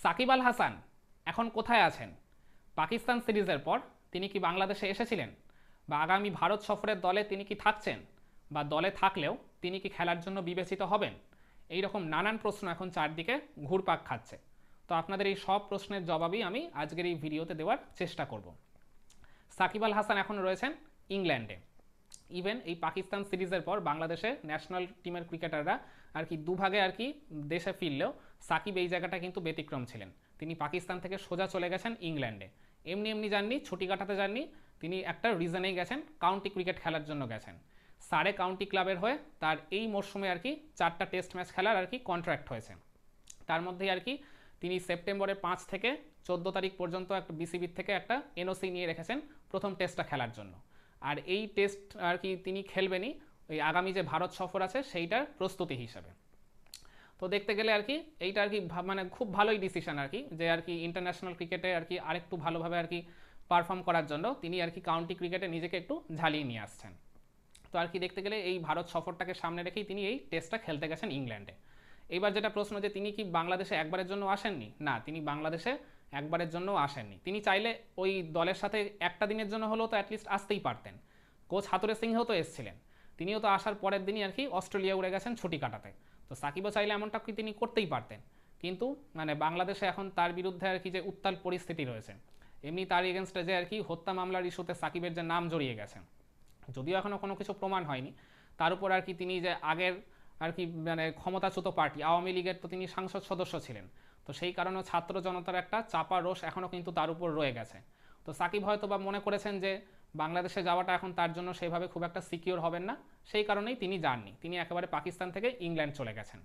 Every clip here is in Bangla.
সাকিব আল হাসান এখন কোথায় আছেন? পাকিস্তান সিরিজের পর তিনি কি বাংলাদেশে এসেছিলেন, বা আগামী ভারত সফরের দলে তিনি কি থাকছেন, বা দলে থাকলেও তিনি কি খেলার জন্য বিবেচিত হবেন? এই রকম নানান প্রশ্ন এখন চারদিকে ঘুরপাক খাচ্ছে। তো আপনাদের এই সব প্রশ্নের জবাবই আমি আজকের এই ভিডিওতে দেওয়ার চেষ্টা করব। সাকিব আল হাসান এখন রয়েছেন ইংল্যান্ডে। ইভেন এই পাকিস্তান সিরিজের পর বাংলাদেশে ন্যাশনাল টিমের ক্রিকেটাররা আর কি দুভাগে আর কি দেশে ফিরলেও সাকিব এই জায়গাটা কিন্তু ব্যতিক্রম ছিলেন। তিনি পাকিস্তান থেকে সোজা চলে গেছেন ইংল্যান্ডে। এমনি এমনি যাননি, ছুটি কাটাতে যাননি, তিনি একটা রিজনেই গেছেন, কাউন্টি ক্রিকেট খেলার জন্য গেছেন। সারে কাউন্টি ক্লাবের হয়ে তার এই মরশুমে আর কি 4টা টেস্ট ম্যাচ খেলার আর কি কন্ট্রাক্ট হয়েছে। তার মধ্যেই আর কি তিনি সেপ্টেম্বরের 5 থেকে 14 তারিখ পর্যন্ত একটা বিসিবির থেকে একটা এনওসি নিয়ে রেখেছেন প্রথম টেস্টটা খেলার জন্য। আর এই টেস্ট আর কি তিনি খেলবেনই ওই আগামী যে ভারত সফর আছে সেইটার প্রস্তুতি হিসাবে। তো দেখতে গেলে আর কি এইটা আর কি মানে খুব ভালোই ডিসিশন আর কি, যে আর কি ইন্টারন্যাশনাল ক্রিকেটে আর কি আরেকটু ভালোভাবে আর কি পারফর্ম করার জন্য তিনি আর কি কাউন্টি ক্রিকেটে নিজেকে একটু ঝালিয়ে নিয়ে আসছেন। তো আর কি দেখতে গেলে এই ভারত সফরটাকে সামনে রেখেই তিনি এই টেস্টটা খেলতে গেছেন ইংল্যান্ডে। এইবার যেটা প্রশ্ন, যে তিনি কি বাংলাদেশে একবারের জন্য আসেননি? না, তিনি বাংলাদেশে একবারের জন্য আসেননি। তিনি চাইলে ওই দলের সাথে একটা দিনের জন্য হলেও তো অ্যাটলিস্ট আসতেই পারতেন। কোচ হাতুরে সিংহ তো এসেছিলেন, তিনিও তো আসার পরের দিনই আর কি অস্ট্রেলিয়া উড়ে গেছেন ছুটি কাটাতে। তো সাকিবও চাইলে এমনটা কি তিনি করতেই পারতেন, কিন্তু মানে বাংলাদেশে এখন তার বিরুদ্ধে আর কি যে উত্তাল পরিস্থিতি রয়েছে, এমনি তার এগেনস্টে যে আর কি হত্যা মামলার ইস্যুতে সাকিবের যে নাম জড়িয়ে গেছে, যদিও এখনও কোনো কিছু প্রমাণ হয়নি, তার উপর আর কি তিনি যে আগের আর কি মানে ক্ষমতাচ্যুত পার্টি আওয়ামী লীগের তো তিনি সাংসদ সদস্য ছিলেন। তো সেই কারণে ছাত্র জনতার একটা চাপা রোষ এখনও কিন্তু তার উপর রয়ে গেছে। তো সাকিব হয়তো বা মনে করেছেন যে বাংলাদেশে যাওয়াটা এখন তার জন্য সেভাবে খুব একটা সিকিওর হবেন না, সেই কারণেই তিনি যাননি, তিনি একেবারে পাকিস্তান থেকে ইংল্যান্ড চলে গেছেন।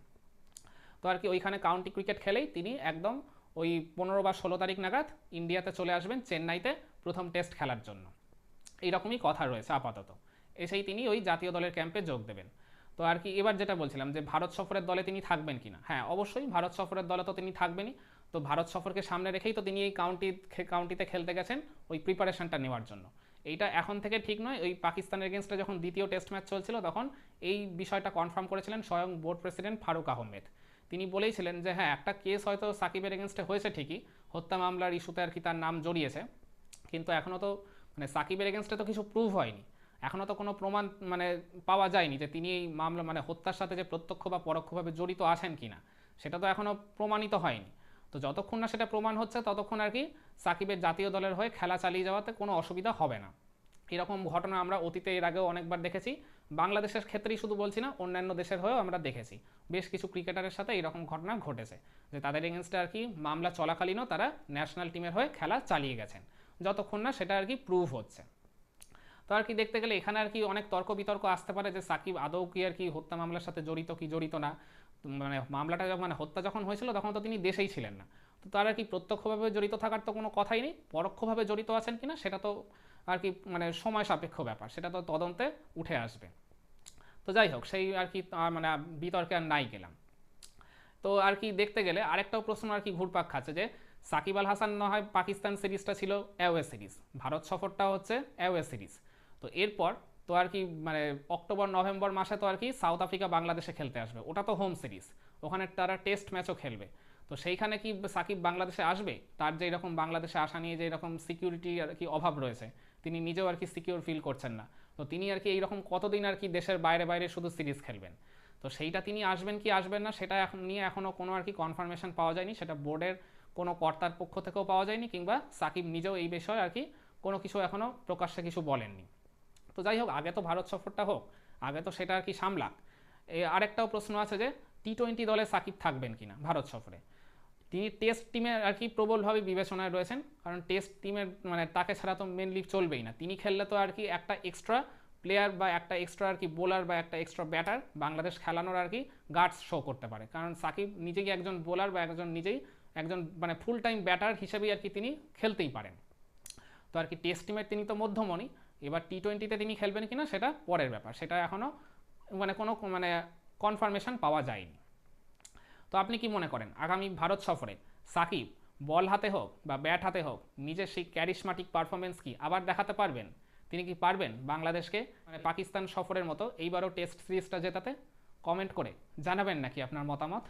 তো আর কি ওইখানে কাউন্টি ক্রিকেট খেলেই তিনি একদম ওই 15 বা 16 তারিখ নাগাদ ইন্ডিয়াতে চলে আসবেন চেন্নাইতে প্রথম টেস্ট খেলার জন্য। এইরকমই কথা রয়েছে আপাতত। এসেই তিনি ওই জাতীয় দলের ক্যাম্পে যোগ দেবেন। তো আর কি এবার যেটা বলছিলাম যে ভারত সফরের দলে তিনি থাকবেন কিনা, হ্যাঁ অবশ্যই ভারত সফরের দলে তো তিনি থাকবেনই। তো ভারত সফরকে সামনে রেখেই তো তিনি এই কাউন্টিতে খেলতে গেছেন ওই প্রিপারেশনটা নেওয়ার জন্য। এইটা এখন থেকে ঠিক নয়, ওই পাকিস্তানের এগেনস্টে যখন দ্বিতীয় টেস্ট ম্যাচ চলছিল তখন এই বিষয়টা কনফার্ম করেছিলেন স্বয়ং বোর্ড প্রেসিডেন্ট ফারুক আহমেদ। তিনি বলেইছিলেন যে হ্যাঁ, একটা কেস হয়তো সাকিবের এগেনস্টে হয়েছে ঠিকই, হত্যা মামলার ইস্যুতে আর কি তার নাম জড়িয়েছে, কিন্তু এখনও তো মানে সাকিবের এগেনস্টে তো কিছু প্রুভ হয়নি, এখনও তো কোনো প্রমাণ মানে পাওয়া যায়নি যে তিনি এই মামলা মানে হত্যার সাথে যে প্রত্যক্ষ বা পরোক্ষভাবে জড়িত আছেন কিনা, সেটা তো এখনও প্রমাণিত হয়নি। তো যতক্ষণ না সেটা প্রমাণ হচ্ছে ততক্ষণ আর কি সাকিবের জাতীয় দলের হয়ে খেলা চালিয়ে যাওয়াতে কোনো অসুবিধা হবে না। এরকম ঘটনা আমরা অতীতে এর আগেও অনেকবার দেখেছি, বাংলাদেশের ক্ষেত্রেই শুধু বলছি না, অন্যান্য দেশের হয়েও আমরা দেখেছি বেশ কিছু ক্রিকেটারের সাথে এরকম ঘটনা ঘটেছে, যে তাদের এগেনস্টে আর কি মামলা চলাকালীনও তারা ন্যাশনাল টিমের হয়ে খেলা চালিয়ে গেছেন, যতক্ষণ না সেটা আর কি প্রুভ হচ্ছে। তো আর কি দেখতে গেলে এখানে আর কি অনেক তর্ক বিতর্ক আসতে পারে যে সাকিব আদৌ কি আর কি হত্যা মামলার সাথে জড়িত কি জড়িত না। মানে মামলাটা মানে হত্যা যখন হয়েছিল তখন তো তিনি দেশেই ছিলেন না, তো তার আর কি প্রত্যক্ষভাবে জড়িত থাকার তো কোনো কথাই নেই, পরোক্ষভাবে জড়িত আছেন কিনা সেটা তো আর কি মানে সময় সাপেক্ষ ব্যাপার, সেটা তো তদন্তে উঠে আসবে। তো যাই হোক, সেই আর কি মানে বিতর্কে আর নাই গেলাম। তো আর কি দেখতে গেলে আরেকটাও প্রশ্ন আর কি ঘুরপাক খাচ্ছে যে সাকিব আল হাসান না হয় পাকিস্তান সিরিজটা ছিল অ্যাওয়ে সিরিজ, ভারত সফরটা হচ্ছে অ্যাওয়ে সিরিজ, তো এরপর তো আর কি মানে অক্টোবর নভেম্বর মাসে তো আর কি সাউথ আফ্রিকা বাংলাদেশে খেলতে আসবে, ওটা তো হোম সিরিজ, ওখানে তারা টেস্ট ম্যাচও খেলবে। তো সেইখানে কি সাকিব বাংলাদেশে আসবে? তার যে এরকম বাংলাদেশে আসা নিয়ে যে এরকম সিকিউরিটি আর কি অভাব রয়েছে, তিনি নিজেও আর কি সিকিউর ফিল করছেন না, তো তিনি আর কি এইরকম কতদিন আর কি দেশের বাইরে বাইরে শুধু সিরিজ খেলবেন? তো সেইটা তিনি আসবেন কি আসবেন না সেটা এখন নিয়ে এখনও কোনো আর কি কনফার্মেশন পাওয়া যায়নি, সেটা বোর্ডের কোনো কর্তার পক্ষ থেকেও পাওয়া যায়নি, কিংবা সাকিব নিজেও এই বিষয়ে আর কি কোনো কিছু এখনও প্রকাশ্যে কিছু বলেননি। তো যাই হোক, আগে তো ভারত সফরটা হোক, আগে তো সেটা আর কি সামলাক। আরেকটাও প্রশ্ন আছে যে টি-20 দলে সাকিব থাকবেন কিনা ভারত সফরে। তিনি টেস্ট টিমের আর কি প্রবলভাবে বিবেচনায় রয়েছেন, কারণ টেস্ট টিমের মানে তাকে ছাড়া তো মেনলি চলবেই না, তিনি খেললে তো আর কি একটা এক্সট্রা প্লেয়ার বা একটা এক্সট্রা আর কি বোলার বা একটা এক্সট্রা ব্যাটার বাংলাদেশ খেলানোর আর কি গার্ডস শো করতে পারে, কারণ সাকিব নিজেই একজন বোলার বা নিজেই একজন মানে ফুল টাইম ব্যাটার হিসেবেই আর কি তিনি খেলতেই পারেন। তো আর কি টেস্ট টিমের তিনি তো মধ্যমণি, এবার টি-20তে তিনি খেলবেন কিনা সেটা পরের ব্যাপার, সেটা এখনও মানে কোনো মানে কনফার্মেশন পাওয়া যায়নি। তো আপনি কি মনে করেন আগামী ভারত সফরে সাকিব বল হাতে হোক বা ব্যাট হাতে হোক নিজের সেই ক্যারিশমাটিক পারফরমেন্স কি আবার দেখাতে পারবেন? তিনি কি পারবেন বাংলাদেশকে মানে পাকিস্তান সফরের মতো এইবারও টেস্ট সিরিজটা জেতাতে? কমেন্ট করে জানাবেন নাকি আপনার মতামত।